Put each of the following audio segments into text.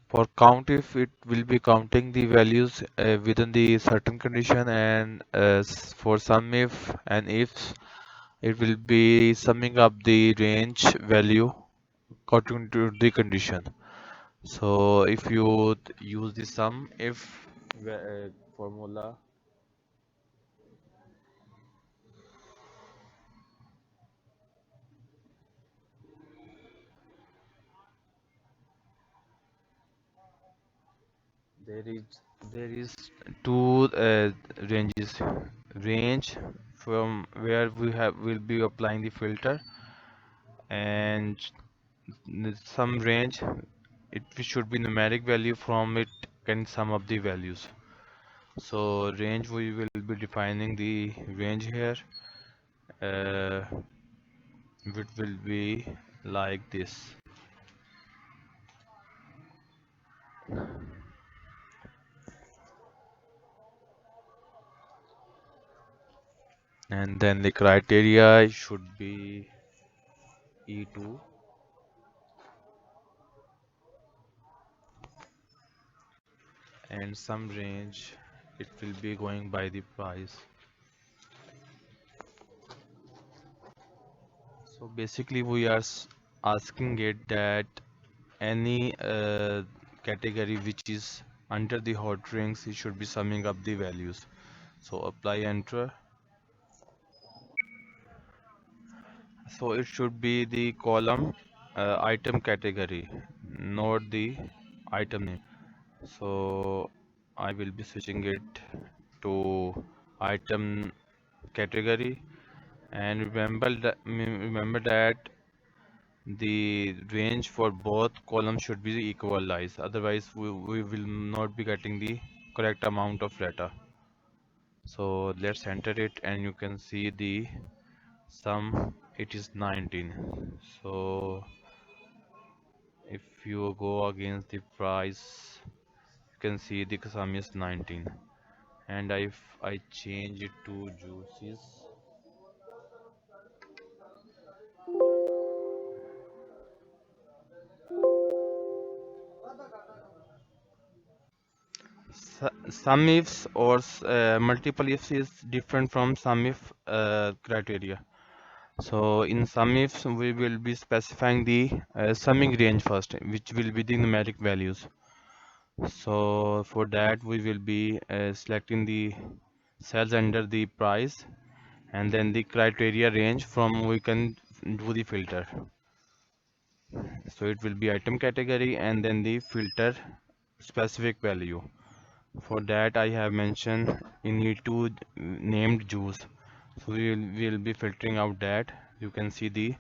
For Countif, it will be counting the values within the certain condition, and for SUMIF and IFs, it will be summing up the range value according to the condition. So if you use the sum if formula, there is there is two ranges. Range from where will be applying the filter, and some range it should be numeric value, from it can sum up the values. So range, we will be defining the range here. uh, it will be like this, and then the criteria should be E2, and some range it will be going by the price. So basically we are asking it that any category which is under the hot drinks, it should be summing up the values. So apply enter. So it should be the column item category, not the item name. So I will be switching it to item category, and remember that the range for both columns should be equalized, otherwise we will not be getting the correct amount of data. So let's enter it, and you can see the sum, it is 19. So if you go against the price, you can see the sum is 19. And if I change it to juices, some ifs or multiple ifs is different from some if criteria. So in SUMIFs, we will be specifying the summing range first, which will be the numeric values. So for that, we will be selecting the cells under the price, and then the criteria range from we can do the filter. So it will be item category and then the filter specific value. For that, I have mentioned you need to named juice. So we will be filtering out that. You can see the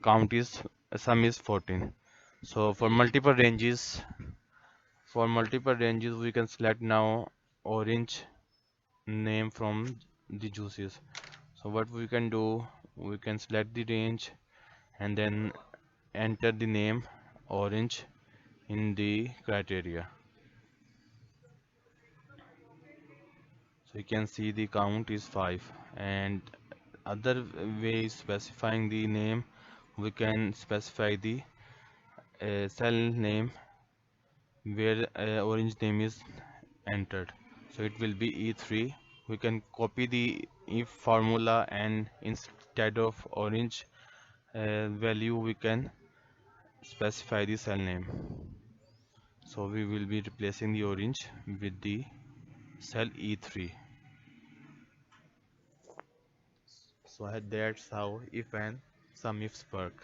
count is sum is 14. So for multiple ranges we can select now orange name from the juices. So what we can do, we can select the range and then enter the name orange in the criteria. So you can see the count is 5, and other way is specifying the name, we can specify the cell name where orange name is entered. So it will be E3. We can copy the if formula, and instead of orange value we can specify the cell name. So we will be replacing the orange with the cell E3. So that's how if and SUMIFs work.